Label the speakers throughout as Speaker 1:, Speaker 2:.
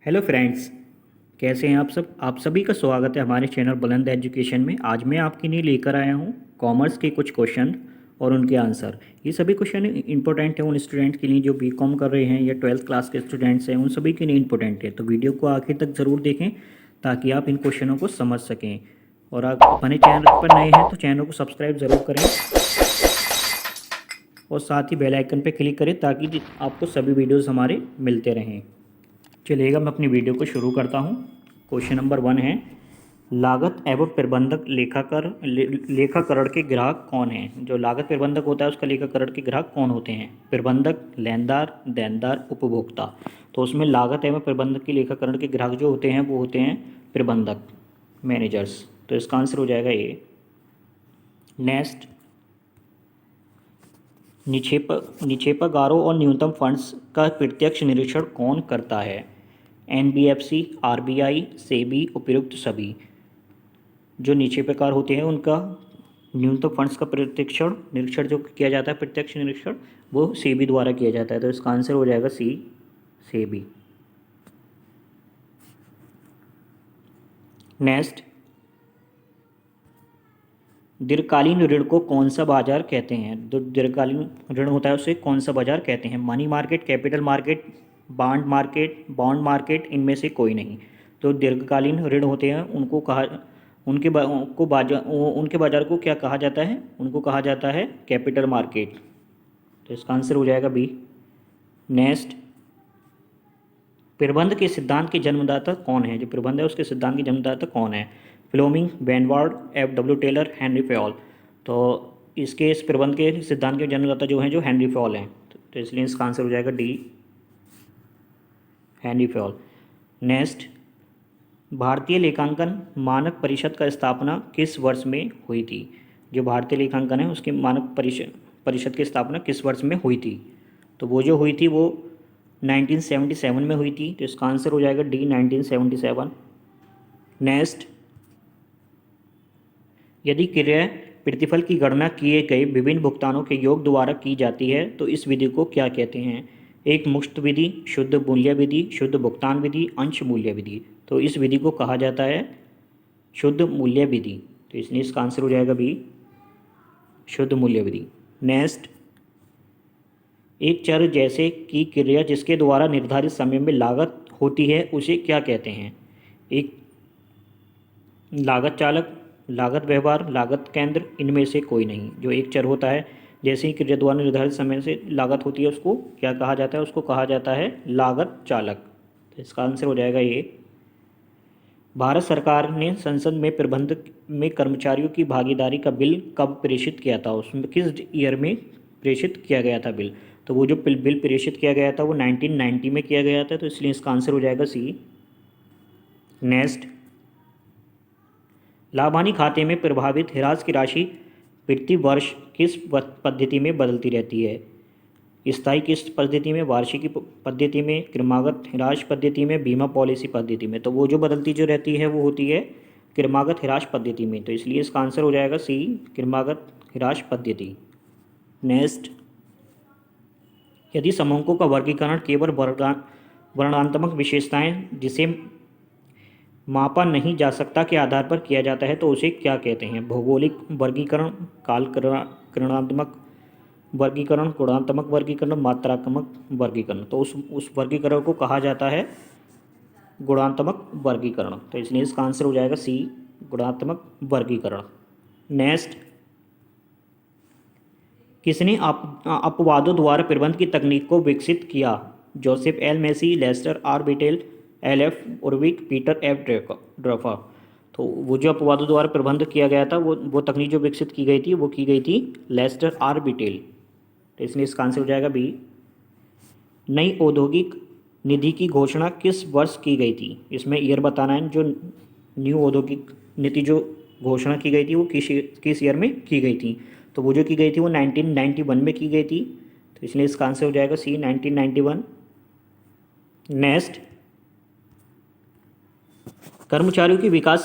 Speaker 1: Hello friends, कैसे हैं आप सब। आप सभी का स्वागत है हमारे चैनल बुलंद एजुकेशन में। आज मैं आपके लिए लेकर आया हूं कॉमर्स के कुछ क्वेश्चन और उनके आंसर। ये सभी क्वेश्चन इंपॉर्टेंट है उन स्टूडेंट के लिए जो बीकॉम कर रहे हैं या 12th क्लास के स्टूडेंट्स हैं, उन सभी के लिए इंपॉर्टेंट है। तो वीडियो को आखिर तक ज़रूर देखें ताकि आप इन क्वेश्चनों को समझ सकें। और आप अपने चैनल पर नए हैं तो चैनल को सब्सक्राइब ज़रूर करें और साथ ही बेल आइकन पर क्लिक करें ताकि आपको सभी वीडियोज़ हमारे मिलते रहें। चलिएगा मैं अपनी वीडियो को शुरू करता हूँ। क्वेश्चन नंबर 1 है, लागत एवं प्रबंधक लेखाकरण के ग्राहक कौन हैं। जो लागत प्रबंधक होता है उसका लेखाकरण के ग्राहक कौन होते हैं। प्रबंधक, लेनदार, देनदार, उपभोक्ता। तो उसमें लागत एवं प्रबंधक के लेखाकरण के ग्राहक जो होते हैं वो होते हैं प्रबंधक, मैनेजर्स। तो इसका आंसर हो जाएगा ये। नेक्स्ट, निक्षेपागारों और न्यूनतम फंड्स का प्रत्यक्ष निरीक्षण कौन करता है। एनबीएफसी, आरबीआई, सेबी, उपयुक्त सभी। जो निक्षेपकार होते हैं उनका न्यूनतम फंड्स का प्रत्यक्ष निरीक्षण जो किया जाता है, प्रत्यक्ष निरीक्षण, वो सेबी द्वारा किया जाता है। तो इसका आंसर हो जाएगा सी, सेबी। नेक्स्ट, दीर्घकालीन ऋण को कौन सा बाजार कहते हैं। जो दीर्घकालीन ऋण होता है उसे कौन सा बाजार कहते हैं। Money market, capital market, bond market, इनमें से कोई नहीं। तो दीर्घकालीन ऋण होते हैं उनको उनके बाजार को क्या कहा जाता है, उनको कहा जाता है कैपिटल मार्केट। तो इसका आंसर हो जाएगा बी। नेक्स्ट, प्रबंध के सिद्धांत के जन्मदाता कौन है। जो प्रबंध है उसके सिद्धांत के जन्मदाता कौन है। फ्लोमिंग, वेनवार्ड, F.W. Taylor, Henri Fayol. तो इस प्रबंध के सिद्धांत के जन्मदाता जो हैं जो हेनरी फयोल हैं। तो इसलिए इसका आंसर हो जाएगा डी, हेनरी फयोल। नेक्स्ट, भारतीय लेखांकन मानक परिषद का स्थापना किस वर्ष में हुई थी। जो भारतीय लेखांकन है उसके मानक परिषद की स्थापना किस वर्ष में हुई थी। तो वो जो हुई थी वो 1977 में हुई थी। तो इसका आंसर हो जाएगा डी, 1977। नेक्स्ट, यदि क्रय प्रतिफल की गणना किए गए विभिन्न भुगतानों के योग द्वारा की जाती है तो इस विधि को क्या कहते हैं। एक मुक्त विधि, शुद्ध मूल्य विधि, शुद्ध भुगतान विधि, अंश मूल्य विधि। तो इस विधि को कहा जाता है शुद्ध मूल्य विधि। तो इसलिए इसका आंसर हो जाएगा बी, शुद्ध मूल्य विधि। नेक्स्ट, एक चर जैसे की क्रिया जिसके द्वारा निर्धारित समय में लागत होती है उसे क्या कहते हैं। एक लागत चालक, लागत व्यवहार, लागत केंद्र, इनमें से कोई नहीं। जो एक चर होता है जैसे ही क्रिया द्वारा निर्धारित समय से लागत होती है उसको क्या कहा जाता है, उसको कहा जाता है लागत चालक। तो इसका आंसर हो जाएगा ये। भारत सरकार ने संसद में प्रबंधक में कर्मचारियों की भागीदारी का बिल कब प्रेषित किया था। उसमें किस ईयर में प्रेषित किया गया था बिल। तो वो जो बिल प्रेषित किया गया था वो 1990 में किया गया था। तो इसलिए इसका आंसर हो जाएगा सी। नेक्स्ट, लाभानी खाते में प्रभावित ह्रास की राशि प्रति वर्ष किस पद्धति में बदलती रहती है। स्थायी किस्त पद्धति में, वार्षिकी पद्धति में, क्रमागत ह्रास पद्धति में, बीमा पॉलिसी पद्धति में। तो वो जो बदलती जो रहती है वो होती है क्रमागत ह्रास पद्धति में। तो इसलिए इसका आंसर हो जाएगा सी, क्रमागत ह्रास पद्धति। नेक्स्ट, यदि समूहों का वर्गीकरण केवल वर्णनात्मक विशेषताएं जिसे मापा नहीं जा सकता के आधार पर किया जाता है तो उसे क्या कहते हैं। भौगोलिक वर्गीकरण, कालक्रणात्मक वर्गीकरण, गुणात्मक वर्गीकरण, मात्रात्मक वर्गीकरण। तो उस वर्गीकरण को कहा जाता है गुणात्मक वर्गीकरण। तो इसलिए इसका आंसर हो जाएगा सी, गुणात्मक वर्गीकरण। नेक्स्ट, किसने अपवादों द्वारा प्रबंध की तकनीक को विकसित किया। Joseph L Massie, Lester R Bittel, LF Urwick, Peter F ड्रफा। तो वो जो अपवादों द्वारा प्रबंध किया गया था वो तकनीक जो विकसित की गई थी वो की गई थी लेस्टर आर बिटेल। तो इसलिए इसका आंसर हो जाएगा बी। नई औद्योगिक निधि की घोषणा किस वर्ष की गई थी। इसमें ईयर बताना है। जो न्यू औद्योगिक नीति जो घोषणा की गई थी वो किस ईयर में की गई थी। तो वो जो की गई थी वो 1991 में की गई थी। तो इसलिए इसका आंसर हो जाएगा सी, 1991। नेक्स्ट, कर्मचारियों की विकास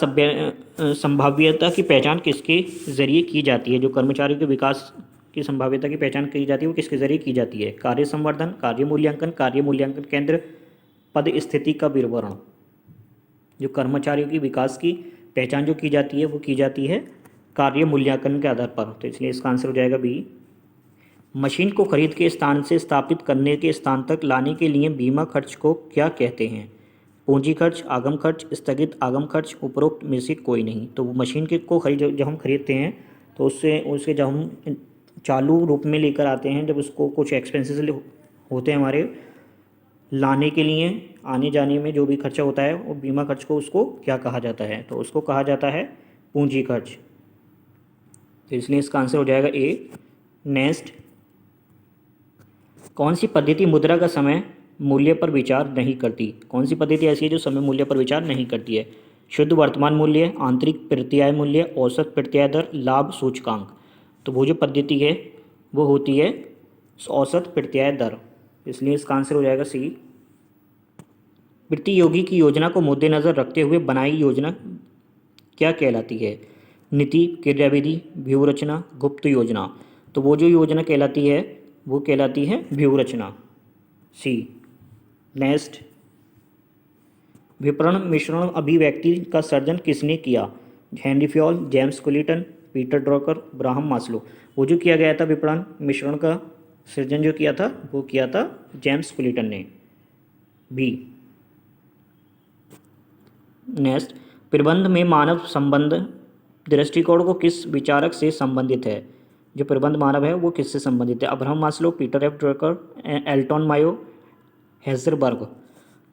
Speaker 1: संभाव्यता की पहचान किसके जरिए की जाती है। जो कर्मचारियों के विकास की संभाव्यता की पहचान की जाती है वो किसके जरिए की जाती है। कार्य संवर्धन, कार्य मूल्यांकन केंद्र, पद स्थिति का विवरण। जो कर्मचारियों की विकास की पहचान जो की जाती है वो की जाती है कार्य मूल्यांकन के आधार पर। तो इसलिए इसका आंसर हो जाएगा बी। मशीन को खरीद के स्थान से स्थापित करने के स्थान तक लाने के लिए बीमा खर्च को क्या कहते हैं? पूंजी खर्च, आगम खर्च, स्थगित आगम खर्च, उपरोक्त में से कोई नहीं। तो वो मशीन के को खरीद जब हम खरीदते हैं तो उसके जब हम चालू रूप में लेकर आते हैं, जब उसको कुछ एक्सपेंसेस होते हैं हमारे लाने के लिए, आने जाने में जो भी खर्चा होता है वो बीमा खर्च को उसको क्या कहा जाता है? तो उसको कहा जाता है पूंजी खर्च। तो इसलिए इसका आंसर हो जाएगा ए। नेक्स्ट, कौन सी पद्धति मुद्रा का समय मूल्य पर विचार नहीं करती? कौन सी पद्धति ऐसी है जो समय मूल्य पर विचार नहीं करती है? शुद्ध वर्तमान मूल्य, आंतरिक प्रत्याय मूल्य, औसत प्रत्याय दर, लाभ सूचकांक। तो वो जो पद्धति है वो होती है औसत प्रत्याय दर। इसलिए इसका आंसर हो जाएगा सी। प्रतियोगी की योजना को मद्देनजर रखते हुए बनाई योजना क्या कहलाती है? नीति, क्रियाविधि, व्यूहरचना, गुप्त योजना। तो वो जो योजना कहलाती है वो कहलाती है व्यूहरचना, सी। नेक्स्ट, विपणन मिश्रण अभिव्यक्ति का सर्जन किसने किया? Henry Fayol, James Culliton, Peter Drucker, Abraham Maslow. वो जो किया गया था विपणन मिश्रण का सृजन जो किया था वो किया था जेम्स कुलिटन ने, बी। नेक्स्ट, प्रबंध में मानव संबंध दृष्टिकोण को किस विचारक से संबंधित है? जो प्रबंध मानव है वो किससे संबंधित है? Abraham Maslow, Peter F Drucker, Elton Mayo, Herzberg.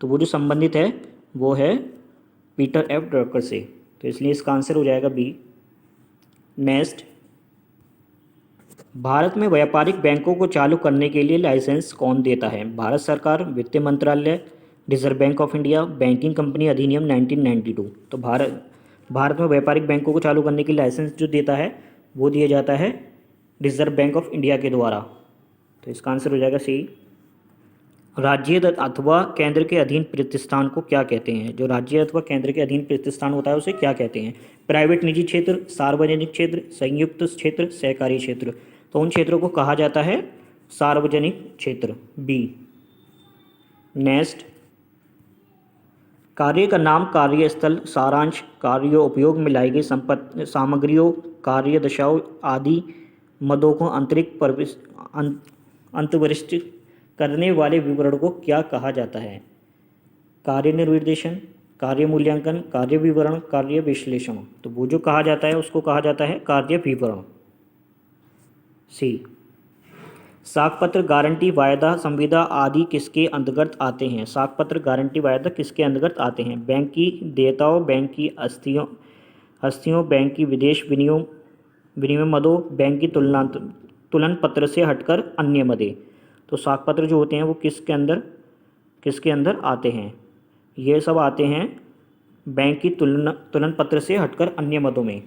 Speaker 1: तो वो जो संबंधित है वो है पीटर एफ ड्रकर से। तो इसलिए इसका आंसर हो जाएगा बी। नेक्स्ट, भारत में व्यापारिक बैंकों को चालू करने के लिए लाइसेंस कौन देता है? भारत सरकार, वित्त मंत्रालय, reserve bank of India, banking company अधिनियम 1992। तो भारत में व्यापारिक बैंकों को चालू करने के लिए लाइसेंस जो देता है वो दिया जाता है रिजर्व बैंक ऑफ इंडिया के द्वारा। तो इसका आंसर हो जाएगा सी। राज्य अथवा केंद्र के अधीन प्रतिष्ठान को क्या कहते हैं? जो राज्य अथवा केंद्र के अधीन प्रतिष्ठान होता है उसे क्या कहते हैं? प्राइवेट निजी क्षेत्र, सार्वजनिक क्षेत्र, संयुक्त क्षेत्र, सहकारी क्षेत्र। तो उन क्षेत्रों को कहा जाता है सार्वजनिक क्षेत्र, बी। नेक्स्ट, कार्य का नाम, कार्यस्थल, सारांश, कार्य उपयोग में लाई गई सामग्रियों, कार्य दशाओं आदि मदों को अंतर्वृष्ट करने वाले विवरण को क्या कहा जाता है? कार्य निर्देशन, कार्य मूल्यांकन, कार्य विवरण, कार्य विश्लेषण। तो वो जो कहा जाता है उसको कहा जाता है कार्य विवरण, सी। साखपत्र, गारंटी, वायदा, संविदा आदि किसके अंतर्गत आते हैं? साखपत्र, गारंटी, वायदा किसके अंतर्गत आते हैं? बैंक की देयताओं, बैंक की हस्तियों, बैंक की विदेश विनिमय मदों, बैंक की तुलन पत्र से हटकर अन्य मदें। तो साखपत्र जो होते हैं वो किसके अंदर आते हैं? ये सब आते हैं बैंक की तुलन पत्र से हटकर अन्य मदों में,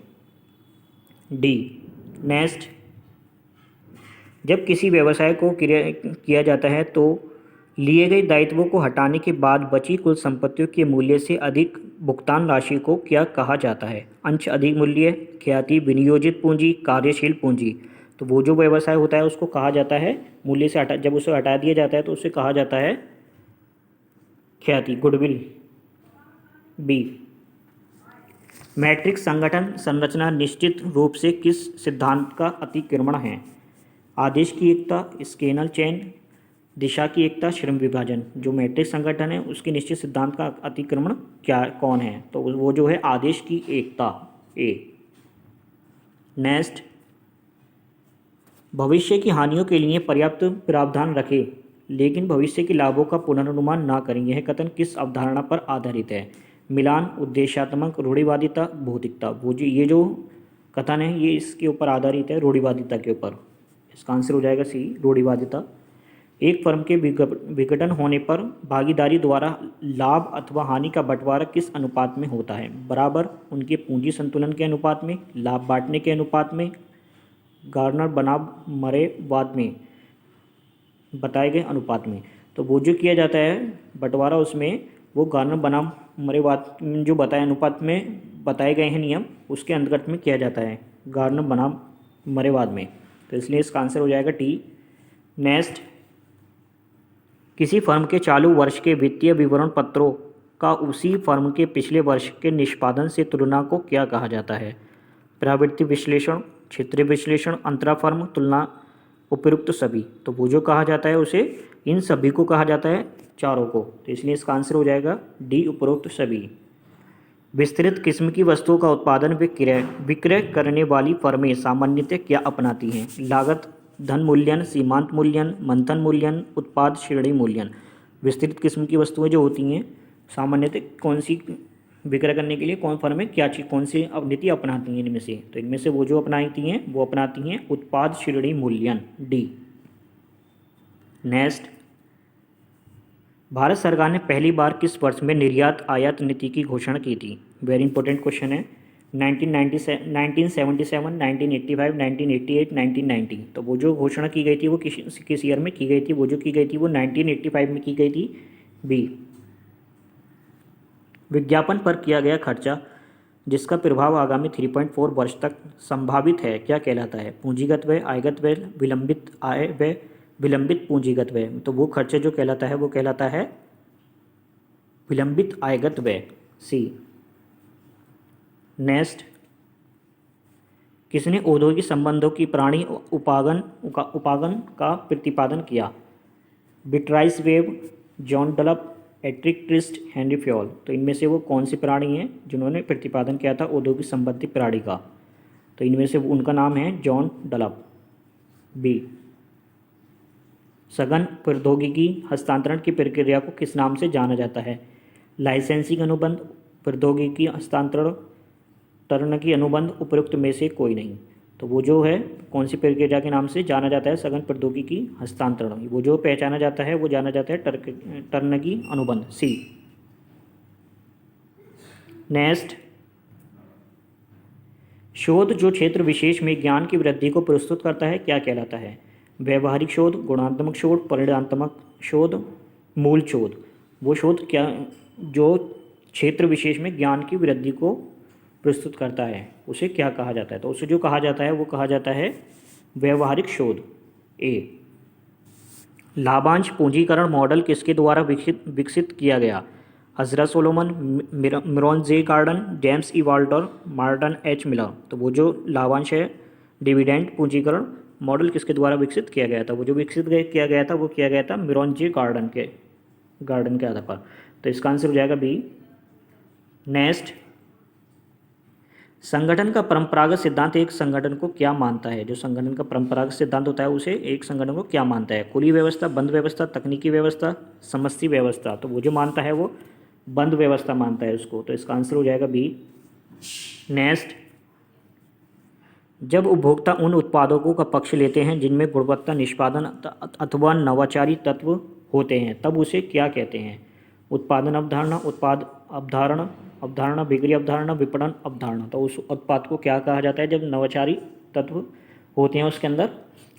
Speaker 1: डी। नेक्स्ट, जब किसी व्यवसाय को किया जाता है तो लिए गए दायित्वों को हटाने के बाद बची कुल संपत्तियों के मूल्य से अधिक भुगतान राशि को क्या कहा जाता है? अंश अधिक मूल्य, ख्याति, विनियोजित पूंजी, कार्यशील पूंजी। तो वो जो व्यवसाय होता है उसको कहा जाता है मूल्य से जब उसे हटा दिया जाता है तो उसे कहा जाता है ख्याति, गुडविल, बी। मैट्रिक्स संगठन संरचना निश्चित रूप से किस सिद्धांत का अतिक्रमण है? आदेश की एकता, स्केनल चेन, दिशा की एकता, श्रम विभाजन। जो मैट्रिक्स संगठन है उसके निश्चित सिद्धांत का अतिक्रमण कौन है? तो वो जो है आदेश की एकता, ए। नेक्स्ट, भविष्य की हानियों के लिए पर्याप्त प्रावधान रखें लेकिन भविष्य के लाभों का पुनर्नुमान ना करें, यह कथन किस अवधारणा पर आधारित है? मिलान, उद्देश्यात्मक, रूढ़िवादिता, भौतिकता। वो जो ये जो कथन है ये इसके ऊपर आधारित है, रूढ़िवादिता के ऊपर। इसका आंसर हो जाएगा सी, रूढ़िवादिता। एक फर्म के विघटन होने पर भागीदारी द्वारा लाभ अथवा हानि का बंटवारा किस अनुपात में होता है? बराबर, उनके पूंजी संतुलन के अनुपात में, लाभ बांटने के अनुपात में, गार्नर बनाम मरेवाद में बताए गए अनुपात में। तो वो जो किया जाता है बंटवारा उसमें वो गार्नर बनाम मरेवाद जो बताए अनुपात में बताए गए हैं नियम उसके अंतर्गत में किया जाता है, गार्नर बनाम मरेवाद में। तो इसलिए इसका आंसर हो जाएगा टी। नेक्स्ट, किसी फर्म के चालू वर्ष के वित्तीय विवरण पत्रों का उसी फर्म के पिछले वर्ष के निष्पादन से तुलना को क्या कहा जाता है? प्रवृत्ति विश्लेषण, क्षेत्रीय विश्लेषण, अंतरा फर्म तुलना, उपयुक्त सभी। तो वो जो कहा जाता है उसे, इन सभी को कहा जाता है, चारों को। तो इसलिए इसका आंसर हो जाएगा डी, उपरोक्त सभी। विस्तृत किस्म की वस्तुओं का उत्पादन विक्रय विक्रय करने वाली फर्में सामान्यतः क्या अपनाती हैं? लागत, धन मूल्यन, सीमांत मूल्यन, मंथन मूल्यन, उत्पाद श्रेणी मूल्यन। विस्तृत किस्म की वस्तुएं जो होती हैं सामान्यतः कौन सी विक्रय करने के लिए कौन फर्में क्या चीज कौन सी नीति अपनाती हैं इनमें से? तो इनमें से वो जो अपनाती हैं वो अपनाती हैं उत्पाद श्रेणी मूल्यन, डी। नेक्स्ट, भारत सरकार ने पहली बार किस वर्ष में निर्यात आयात नीति की घोषणा की थी? वेरी इंपॉर्टेंट क्वेश्चन है। 1977, 1985, 1988, 1990। तो वो जो घोषणा की गई थी वो किस ईयर में की गई थी? वो जो की गई थी वो 1985 में की गई थी, बी। विज्ञापन पर किया गया खर्चा जिसका प्रभाव आगामी 3.4 वर्ष तक संभावित है क्या कहलाता है? पूंजीगत व्यय, आयगत व्यय, विलंबित आय व्यय, विलंबित पूंजीगत व्यय। तो वो खर्चा जो कहलाता है वो कहलाता है विलंबित आयगत व्यय, सी। नेक्स्ट, किसने औद्योगिक संबंधों की प्राणी उपागम का प्रतिपादन किया? Beatrice Webb, John Dunlop, Eric Trist, Henry Fayol. तो इनमें से वो कौन सी प्राणी हैं जिन्होंने प्रतिपादन किया था औद्योगिक संबंधी प्राणी का? तो इनमें से उनका नाम है जॉन डलप, बी। सघन प्रौद्योगिकी हस्तांतरण की प्रक्रिया को किस नाम से जाना जाता है? लाइसेंसिंग अनुबंध, प्रौद्योगिकी हस्तांतरण, टर्नकी अनुबंध, उपयुक्त में से कोई नहीं। तो वो जो है कौन सी प्रक्रिया के नाम से जाना जाता है? सघन प्रौद्योगिकी हस्तांतरण। वो जो पहचाना जाता है वो जाना जाता है टर्नकी अनुबंध, सी। नेक्स्ट, शोध जो क्षेत्र विशेष में ज्ञान की वृद्धि को प्रस्तुत करता है क्या कहलाता है? व्यवहारिक शोध, गुणात्मक शोध, परिणामात्मक शोध, मूल शोध। वो शोध क्या जो क्षेत्र विशेष में ज्ञान की वृद्धि को प्रस्तुत करता है उसे क्या कहा जाता है? तो उसे जो कहा जाता है वो कहा जाता है व्यवहारिक शोध, ए। लाभांश पूंजीकरण मॉडल किसके द्वारा विकसित किया गया? हजरत सोलोमन, मिरोन जे गार्डन, जेम्स ई वाल्टर, मार्टन एच मिलर। तो वो जो लाभांश है डिविडेंड पूंजीकरण मॉडल किसके द्वारा विकसित किया गया था? वो जो विकसित किया गया था वो किया गया था मिरोन जे गार्डन के आधार पर। तो इसका आंसर हो जाएगा बी। नेक्स्ट, संगठन का परंपरागत सिद्धांत एक संगठन को क्या मानता है? जो संगठन का परंपरागत सिद्धांत होता है उसे एक संगठन को क्या मानता है? खुली व्यवस्था, बंद व्यवस्था, तकनीकी व्यवस्था, समष्टि व्यवस्था। तो वो जो मानता है वो बंद व्यवस्था मानता है उसको। तो इसका आंसर हो जाएगा बी। नेक्स्ट, जब उपभोक्ता उन उत्पादकों का पक्ष लेते हैं जिनमें गुणवत्ता, निष्पादन अथवा नवाचारी तत्व होते हैं तब उसे क्या कहते हैं? उत्पादन अवधारणा, उत्पाद अवधारणा, बिक्री अवधारणा, विपणन अवधारणा। तो उस उत्पाद को क्या कहा जाता है जब नवाचारी तत्व होते हैं उसके अंदर?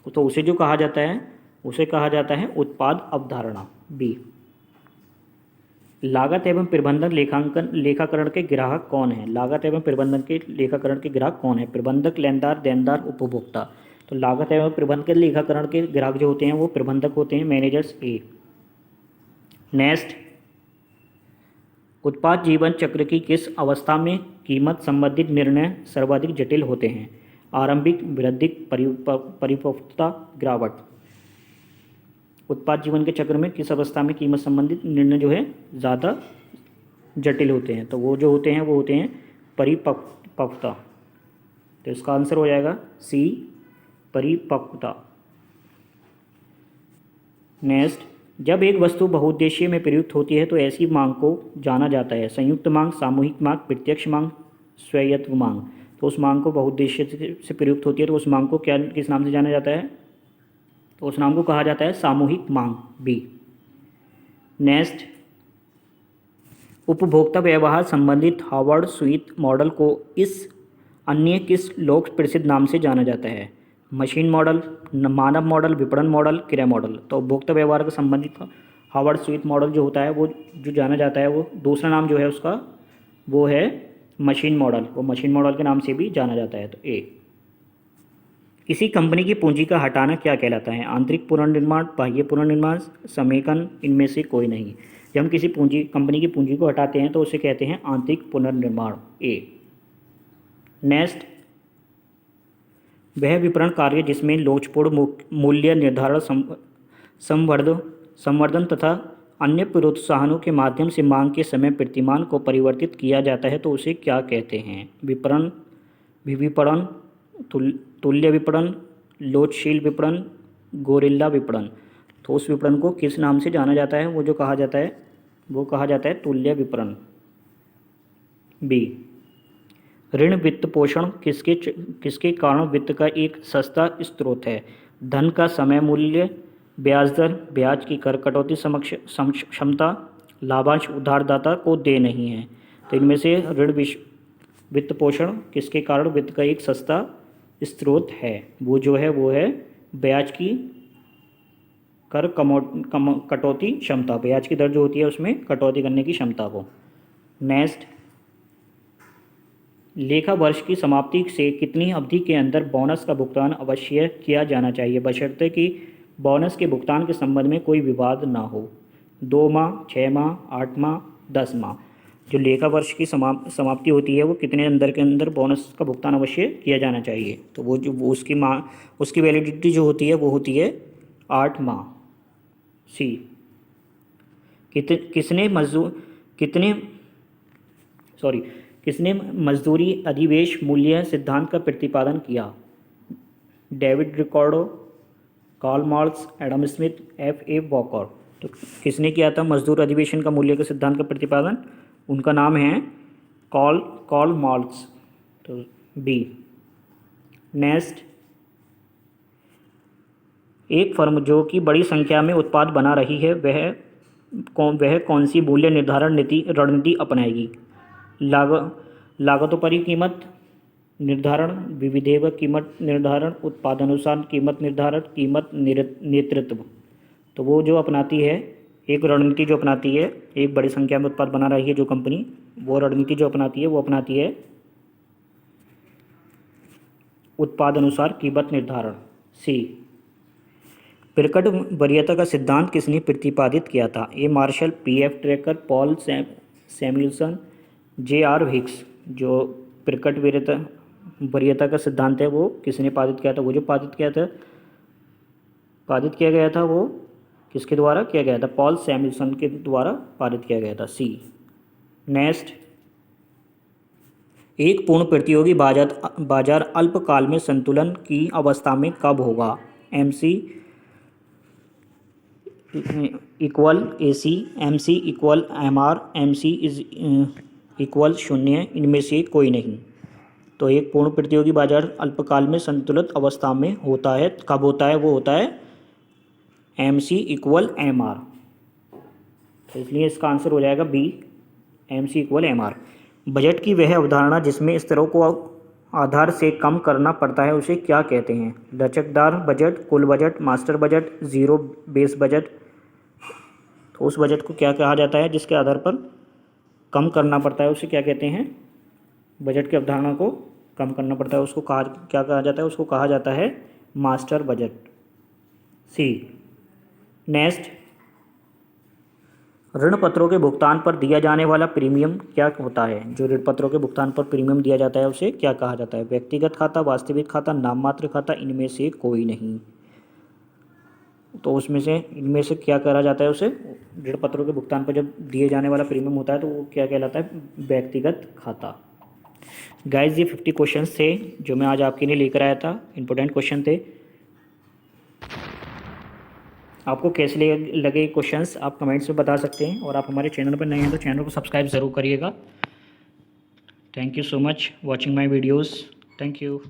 Speaker 1: तो उसे जो कहा जाता है उसे कहा जाता है उत्पाद अवधारणा, बी। लागत एवं प्रबंधन लेखाकरण के ग्राहक कौन है? लागत एवं प्रबंधन के लेखाकरण के ग्राहक कौन है? प्रबंधक, लेनदार, देनदार, उपभोक्ता। तो लागत एवं प्रबंधन के लेखाकरण के ग्राहक जो होते हैं वो प्रबंधक होते हैं, मैनेजर्स, ए। नेक्स्ट, उत्पाद जीवन चक्र की किस अवस्था में कीमत संबंधित निर्णय सर्वाधिक जटिल होते हैं? आरंभिक, वृद्धि, परिपक्वता, गिरावट। उत्पाद जीवन के चक्र में किस अवस्था में कीमत संबंधित निर्णय जो है ज़्यादा जटिल होते हैं? तो वो जो होते हैं वो होते हैं परिपक्वता। तो इसका आंसर हो जाएगा सी, परिपक्वता। नेक्स्ट, जब एक वस्तु बहुउद्देशीय में प्रयुक्त होती है तो ऐसी मांग को जाना जाता है संयुक्त मांग, सामूहिक मांग, प्रत्यक्ष मांग, स्वायत्त मांग। तो उस मांग को बहुउद्देशीय से प्रयुक्त होती है तो उस मांग को क्या किस नाम से जाना जाता है? तो उस नाम को कहा जाता है सामूहिक मांग, बी। नेक्स्ट, उपभोक्ता व्यवहार संबंधित हार्वर्ड स्विस मॉडल को अन्य किस लोक प्रसिद्ध नाम से जाना जाता है? मशीन मॉडल, मानव मॉडल, विपणन मॉडल, क्रिया मॉडल। तो उपभोक्ता व्यवहार के संबंधित हार्वर्ड स्विस मॉडल जो होता है वो जो जाना जाता है वो दूसरा नाम जो है उसका वो है मशीन मॉडल। वो मशीन मॉडल के नाम से भी जाना जाता है। तो ए, किसी कंपनी की पूंजी का हटाना क्या कहलाता है? आंतरिक पुनर्निर्माण, बाह्य पुनर्निर्माण, समेकन, इनमें से कोई नहीं। जब हम किसी कंपनी की पूंजी को हटाते हैं तो उसे कहते हैं आंतरिक पुनर्निर्माण। ए। नेक्स्ट, वह विपणन कार्य जिसमें लोचपूर्ण मूल्य निर्धारण, संवर्धन तथा अन्य प्रोत्साहनों के माध्यम से मांग के समय प्रतिमान को परिवर्तित किया जाता है तो उसे क्या कहते हैं? विपणन, विपणन, तुल्य विपणन, लोचशील विपणन, गोरिल्ला विपणन। तो उस विपणन को किस नाम से जाना जाता है? वो कहा जाता है तुल्य विपणन। बी। ऋण वित्त पोषण किसके कारण वित्त का एक सस्ता स्रोत है? धन का समय मूल्य, ब्याज दर, ब्याज की कर कटौती क्षमता, लाभांश उधारदाता को दे नहीं है। तो इनमें से ऋण वित्त पोषण किसके कारण वित्त का एक सस्ता स्रोत है? वो है ब्याज की कर कटौती क्षमता, ब्याज की दर जो होती है उसमें कटौती करने की क्षमता को। नेक्स्ट, लेखा वर्ष की समाप्ति से कितनी अवधि के अंदर बोनस का भुगतान अवश्य किया जाना चाहिए, बशर्ते कि बोनस के भुगतान के संबंध में कोई विवाद ना हो? 2 माह, 6 माह, 8 माह, 10 माह। जो लेखा वर्ष की समाप्ति होती है वो कितने अंदर के अंदर बोनस का भुगतान अवश्य किया जाना चाहिए? तो वो उसकी वैलिडिटी जो होती है वो होती है 8 माह। सी। किसने मजदूरी अधिवेश मूल्य सिद्धांत का प्रतिपादन किया? David Ricardo, Karl Marx, Adam Smith, F.A. Walker. तो किसने किया था मजदूर अधिवेशन का मूल्य के सिद्धांत का प्रतिपादन? उनका नाम है कार्ल मार्क्स। तो बी। नेक्स्ट, एक फर्म जो कि बड़ी संख्या में उत्पाद बना रही है वह कौन सी मूल्य निर्धारण रणनीति अपनाएगी? लागतों पर ही कीमत निर्धारण, विविधेव कीमत निर्धारण, उत्पादनानुसार कीमत निर्धारण, कीमत नेतृत्व। तो वो जो अपनाती है एक रणनीति जो अपनाती है, एक बड़ी संख्या में उत्पाद बना रही है जो कंपनी, वो रणनीति जो अपनाती है वो अपनाती है उत्पादनानुसार कीमत निर्धारण। सी। पिरकट वरीयता का सिद्धांत किसने प्रतिपादित किया था? A. Marshall, P.F. Drucker, Paul Samuelson, J.R. Hicks. जो पिरकट वरीयता का सिद्धांत है वो किसने पादित किया था? वो जो पादित किया गया था वो किसके द्वारा किया गया था? पॉल सैमुअल्सन के द्वारा पारित किया गया था। सी। नेक्स्ट, एक पूर्ण प्रतियोगी बाजार अल्पकाल में संतुलन की अवस्था में कब होगा? MC equal AC, MC equal MR, MC equal 0, इनमें से कोई नहीं। तो एक पूर्ण प्रतियोगी बाजार अल्पकाल में संतुलित अवस्था में होता है। कब होता है? वो होता है MC इक्वल MR। तो इसलिए इसका आंसर हो जाएगा B, MC equal MR। Budget की वह अवधारणा जिसमें स्तरों को आधार से कम करना पड़ता है उसे क्या कहते हैं? लचकदार बजट, कुल budget, master budget, zero base budget. तो उस बजट को क्या कहा जाता है जिसके आधार पर कम करना पड़ता है उसे क्या कहते हैं? बजट की अवधारणा को कम करना पड़ता है उसको क्या कहा जाता है? उसको कहा जाता है मास्टर बजट। सी। नेक्स्ट, ऋण पत्रों के भुगतान पर दिया जाने वाला प्रीमियम क्या होता है? जो ऋण पत्रों के भुगतान पर प्रीमियम दिया जाता है उसे क्या कहा जाता है? व्यक्तिगत खाता, वास्तविक खाता, नाममात्र खाता, इनमें से कोई नहीं। तो उसमें से इनमें से क्या करा जाता है? उसे ऋण पत्रों के भुगतान पर जब दिए जाने वाला प्रीमियम होता है तो वो क्या कहलाता है? व्यक्तिगत खाता। गाइज, ये 50 क्वेश्चन थे जो मैं आज आपके लिए लेकर आया था। इंपॉर्टेंट क्वेश्चन थे। आपको कैसे लगे क्वेश्चंस आप कमेंट्स में बता सकते हैं, और आप हमारे चैनल पर नए हैं तो चैनल को सब्सक्राइब ज़रूर करिएगा। Thank you so much watching my videos. Thank you.